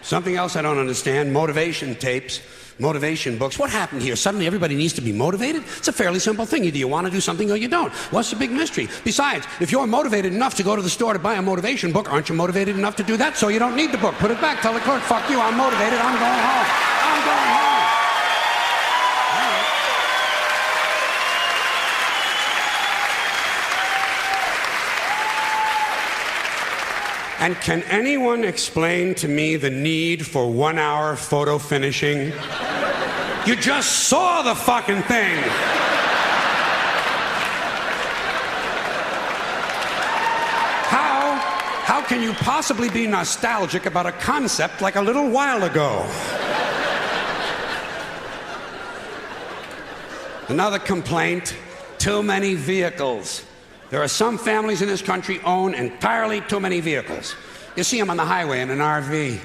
Something else I don't understand, motivation tapes, motivation books. What happened here? Suddenly everybody needs to be motivated? It's a fairly simple thing. Either you want to do something or you don't. What's the big mystery? Besides, if you're motivated enough to go to the store to buy a motivation book, aren't you motivated enough to do that? So you don't need the book. Put it back. Tell the clerk, fuck you, I'm motivated, I'm going home. I'm going home. And can anyone explain to me the need for 1 hour photo finishing? You just saw the fucking thing. How can you possibly be nostalgic about a concept like a little while ago? Another complaint, too many vehicles. There are some families in this country own entirely too many vehicles. You see them on the highway in an RV.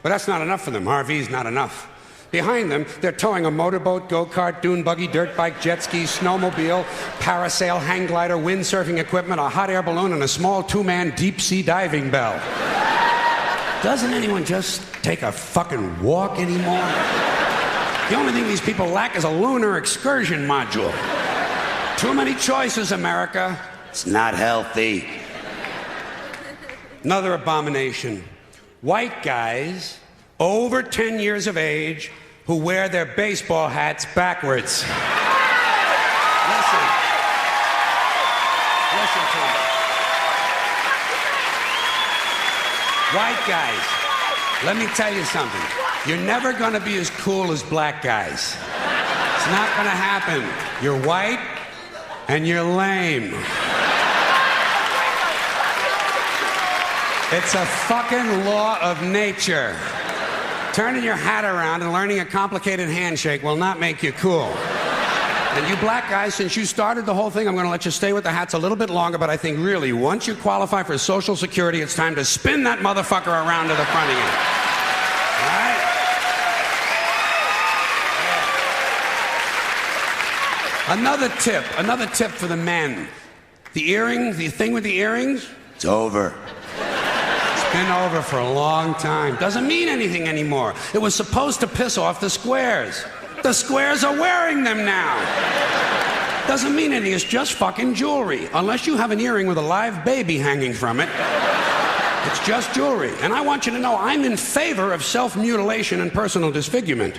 But that's not enough for them. RV's not enough. Behind them, they're towing a motorboat, go-kart, dune buggy, dirt bike, jet ski, snowmobile, parasail, hang glider, windsurfing equipment, a hot air balloon, and a small two-man deep-sea diving bell. Doesn't anyone just take a fucking walk anymore? The only thing these people lack is a lunar excursion module. Too many choices, America. It's not healthy. Another abomination. White guys over 10 years of age who wear their baseball hats backwards. Listen. Listen to me. White guys, let me tell you something. You're never gonna be as cool as black guys. It's not gonna happen. You're white and you're lame. It's a fucking law of nature. Turning your hat around and learning a complicated handshake will not make you cool. And you black guys, since you started the whole thing, I'm going to let you stay with the hats a little bit longer, but I think really, once you qualify for Social Security, it's time to spin that motherfucker around to the front again. All right? Another tip for the men. The earrings, the thing with the earrings, it's over. Been over for a long time. Doesn't mean anything anymore. It was supposed to piss off the squares. The squares are wearing them now. Doesn't mean anything. It's just fucking jewelry. Unless you have an earring with a live baby hanging from it. It's just jewelry. And I want you to know I'm in favor of self-mutilation and personal disfigurement.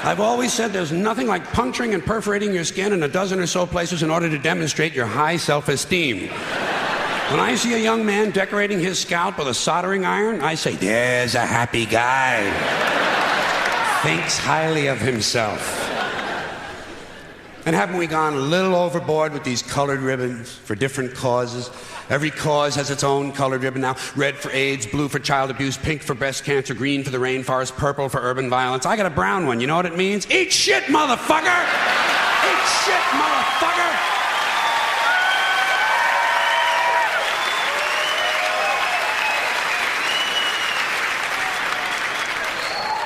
I've always said there's nothing like puncturing and perforating your skin in a dozen or so places in order to demonstrate your high self-esteem. When I see a young man decorating his scalp with a soldering iron, I say, there's a happy guy. Thinks highly of himself. And haven't we gone a little overboard with these colored ribbons for different causes? Every cause has its own colored ribbon now. Red for AIDS, blue for child abuse, pink for breast cancer, green for the rainforest, purple for urban violence. I got a brown one. You know what it means? Eat shit, motherfucker! Eat shit, motherfucker!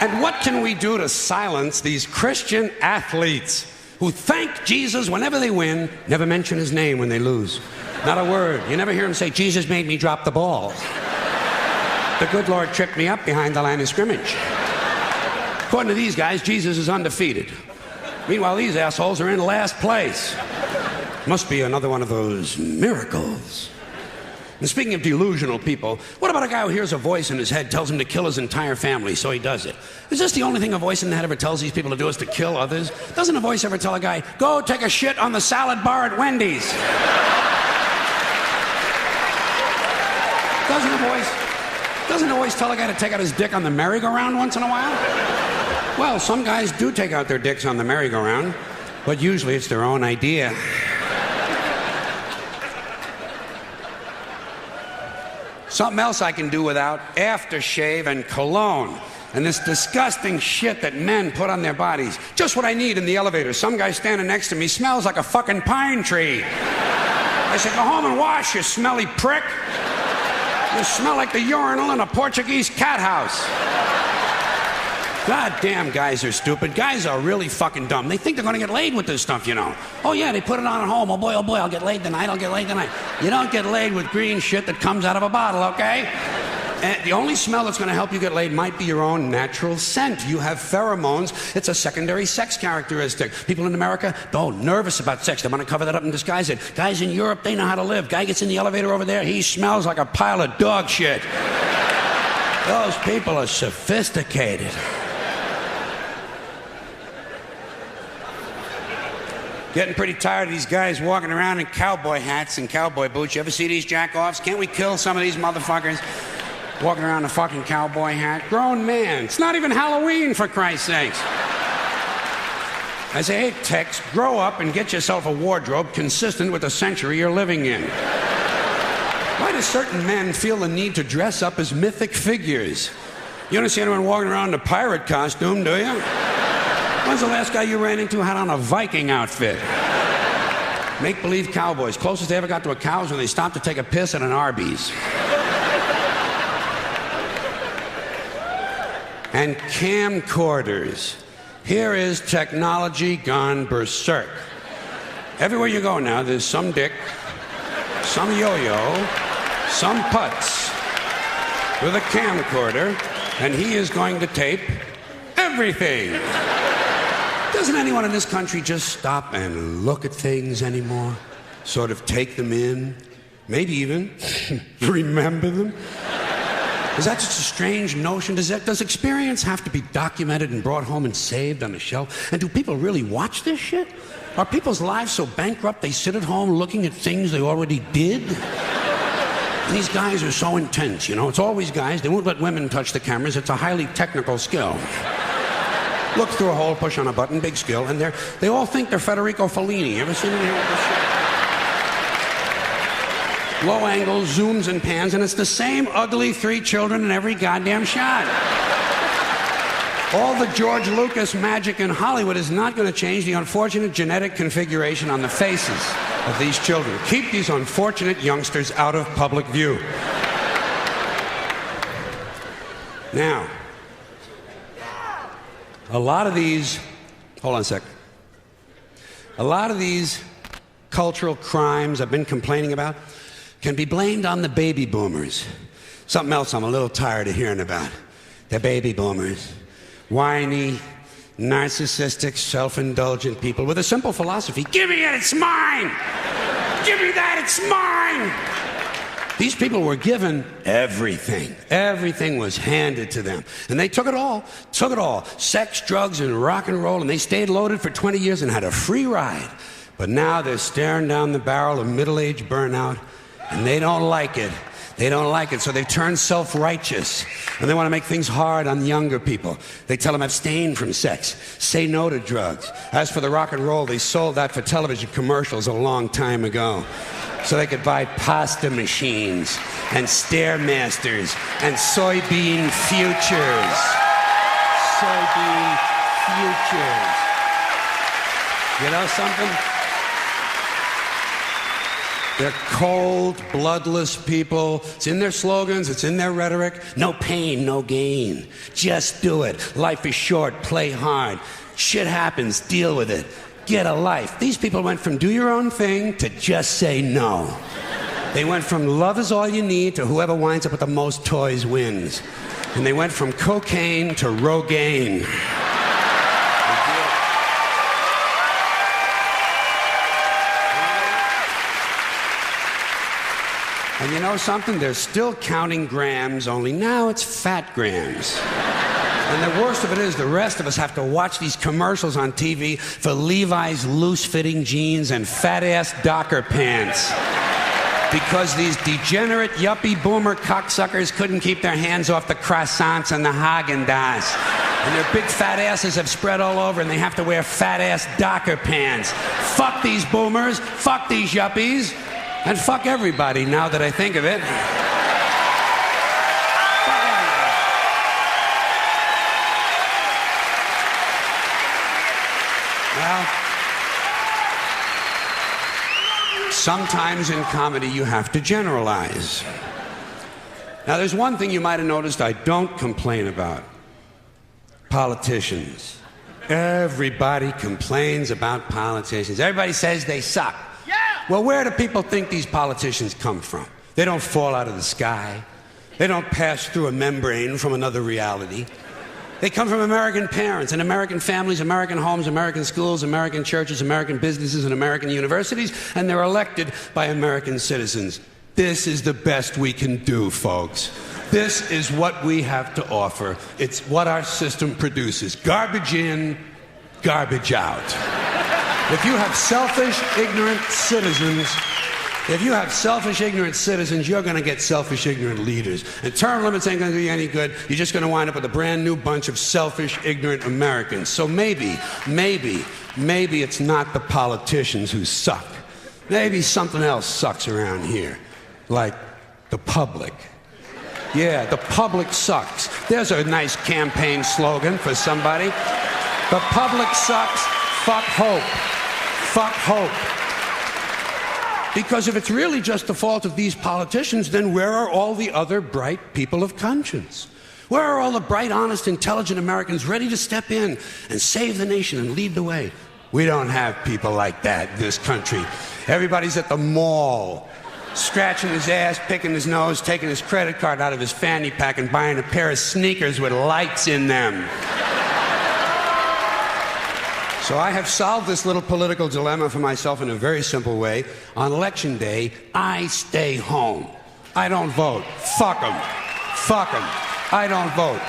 And what can we do to silence these Christian athletes who thank Jesus whenever they win, never mention his name when they lose? Not a word. You never hear him say, Jesus made me drop the ball. The good Lord tripped me up behind the line of scrimmage. According to these guys, Jesus is undefeated. Meanwhile, these assholes are in last place. Must be another one of those miracles. And speaking of delusional people, what about a guy who hears a voice in his head, tells him to kill his entire family, so he does it? Is this the only thing a voice in the head ever tells these people to do, is to kill others? Doesn't a voice ever tell a guy, go take a shit on the salad bar at Wendy's? Doesn't a voice tell a guy to take out his dick on the merry-go-round once in a while? Well, some guys do take out their dicks on the merry-go-round, but usually it's their own idea. Something else I can do without, aftershave and cologne. And this disgusting shit that men put on their bodies. Just what I need in the elevator. Some guy standing next to me smells like a fucking pine tree. I said, go home and wash, you smelly prick. You smell like the urinal in a Portuguese cat house. God damn, guys are stupid. Guys are really fucking dumb. They think they're gonna get laid with this stuff, you know. Oh yeah, they put it on at home. Oh boy, I'll get laid tonight, I'll get laid tonight. You don't get laid with green shit that comes out of a bottle, okay? And the only smell that's going to help you get laid might be your own natural scent. You have pheromones. It's a secondary sex characteristic. People in America, nervous about sex. They want to cover that up and disguise it. Guys in Europe, they know how to live. Guy gets in the elevator over there, he smells like a pile of dog shit. Those people are sophisticated. Getting pretty tired of these guys walking around in cowboy hats and cowboy boots. You ever see these jack-offs? Can't we kill some of these motherfuckers? Walking around in a fucking cowboy hat. Grown man. It's not even Halloween, for Christ's sakes. I say, hey, Tex, grow up and get yourself a wardrobe consistent with the century you're living in. Why do certain men feel the need to dress up as mythic figures? You don't see anyone walking around in a pirate costume, do you? When's the last guy you ran into had on a Viking outfit? Make-believe cowboys. Closest they ever got to a cow is when they stopped to take a piss at an Arby's. And camcorders. Here is technology gone berserk. Everywhere you go now, there's some dick, some yo-yo, some putz with a camcorder, and he is going to tape everything. Doesn't anyone in this country just stop and look at things anymore? Sort of take them in? Maybe even remember them? Is that just a strange notion? Does experience have to be documented and brought home and saved on a shelf? And do people really watch this shit? Are people's lives so bankrupt they sit at home looking at things they already did? And these guys are so intense, you know? It's always guys. They won't let women touch the cameras. It's a highly technical skill. Look through a hole, push on a button, big skill, and they all think they're Federico Fellini. You ever seen any of this shit? Low angles, zooms, and pans, and it's the same ugly 3 children in every goddamn shot. All the George Lucas magic in Hollywood is not going to change the unfortunate genetic configuration on the faces of these children. Keep these unfortunate youngsters out of public view. Now, a lot of these cultural crimes I've been complaining about can be blamed on the baby boomers. Something else I'm a little tired of hearing about. The baby boomers. Whiny, narcissistic, self-indulgent people with a simple philosophy. Give me it, it's mine! Give me that, it's mine! These people were given everything. Everything was handed to them. And they took it all. Sex, drugs, and rock and roll, and they stayed loaded for 20 years and had a free ride. But now they're staring down the barrel of middle-age burnout, and they don't like it. They don't like it, so they've turned self-righteous. And they want to make things hard on younger people. They tell them abstain from sex, say no to drugs. As for the rock and roll, they sold that for television commercials a long time ago. So they could buy pasta machines and Stairmasters and soybean futures. Soybean futures. You know something? They're cold, bloodless people. It's in their slogans, it's in their rhetoric. No pain, no gain. Just do it. Life is short, play hard. Shit happens, deal with it. Get a life. These people went from do your own thing to just say no. They went from love is all you need to whoever winds up with the most toys wins. And they went from cocaine to Rogaine. And you know something? They're still counting grams, only now it's fat grams. And the worst of it is the rest of us have to watch these commercials on TV for Levi's loose-fitting jeans and fat-ass Docker pants. Because these degenerate, yuppie, boomer cocksuckers couldn't keep their hands off the croissants and the Haagen-Dazs. And their big fat asses have spread all over and they have to wear fat-ass Docker pants. Fuck these boomers, fuck these yuppies, and fuck everybody now that I think of it. Well, sometimes in comedy you have to generalize. Now there's one thing you might have noticed I don't complain about. Politicians. Everybody complains about politicians. Everybody says they suck. Well, where do people think these politicians come from? They don't fall out of the sky. They don't pass through a membrane from another reality. They come from American parents and American families, American homes, American schools, American churches, American businesses, and American universities, and they're elected by American citizens. This is the best we can do, folks. This is what we have to offer. It's what our system produces. Garbage in, garbage out. If you have selfish, ignorant citizens, you're going to get selfish, ignorant leaders. And term limits ain't going to do you any good. You're just going to wind up with a brand new bunch of selfish, ignorant Americans. So maybe it's not the politicians who suck. Maybe something else sucks around here. Like the public. Yeah, the public sucks. There's a nice campaign slogan for somebody. The public sucks. Fuck hope. Fuck hope. Because if it's really just the fault of these politicians, then where are all the other bright people of conscience? Where are all the bright, honest, intelligent Americans ready to step in and save the nation and lead the way? We don't have people like that in this country. Everybody's at the mall, scratching his ass, picking his nose, taking his credit card out of his fanny pack and buying a pair of sneakers with lights in them. So I have solved this little political dilemma for myself in a very simple way. On Election Day, I stay home. I don't vote. Fuck them. Fuck them. I don't vote.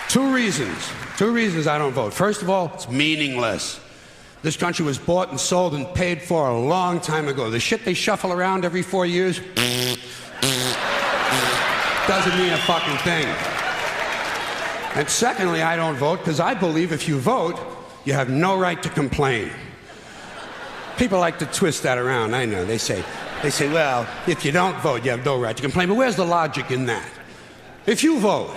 Two reasons I don't vote. First of all, it's meaningless. This country was bought and sold and paid for a long time ago. The shit they shuffle around every 4 years doesn't mean a fucking thing. And secondly, I don't vote because I believe if you vote, you have no right to complain. People like to twist that around, I know. They say, well, if you don't vote, you have no right to complain. But where's the logic in that? If you vote,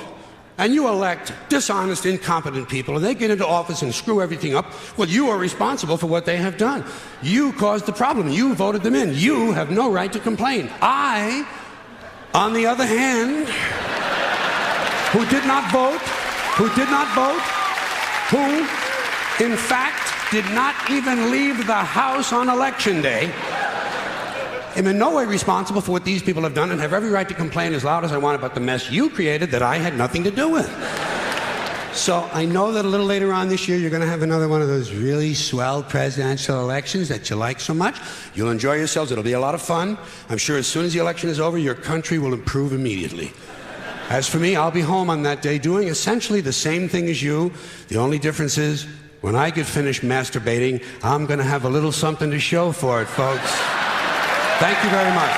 and you elect dishonest, incompetent people, and they get into office and screw everything up, well, you are responsible for what they have done. You caused the problem. You voted them in. You have no right to complain. I, on the other hand, who did not vote, who, in fact, did not even leave the house on Election Day, am in no way responsible for what these people have done and have every right to complain as loud as I want about the mess you created that I had nothing to do with. So I know that a little later on this year you're going to have another one of those really swell presidential elections that you like so much. You'll enjoy yourselves. It'll be a lot of fun. I'm sure as soon as the election is over, your country will improve immediately. As for me, I'll be home on that day doing essentially the same thing as you. The only difference is when I get finished masturbating, I'm going to have a little something to show for it, folks. Thank you very much.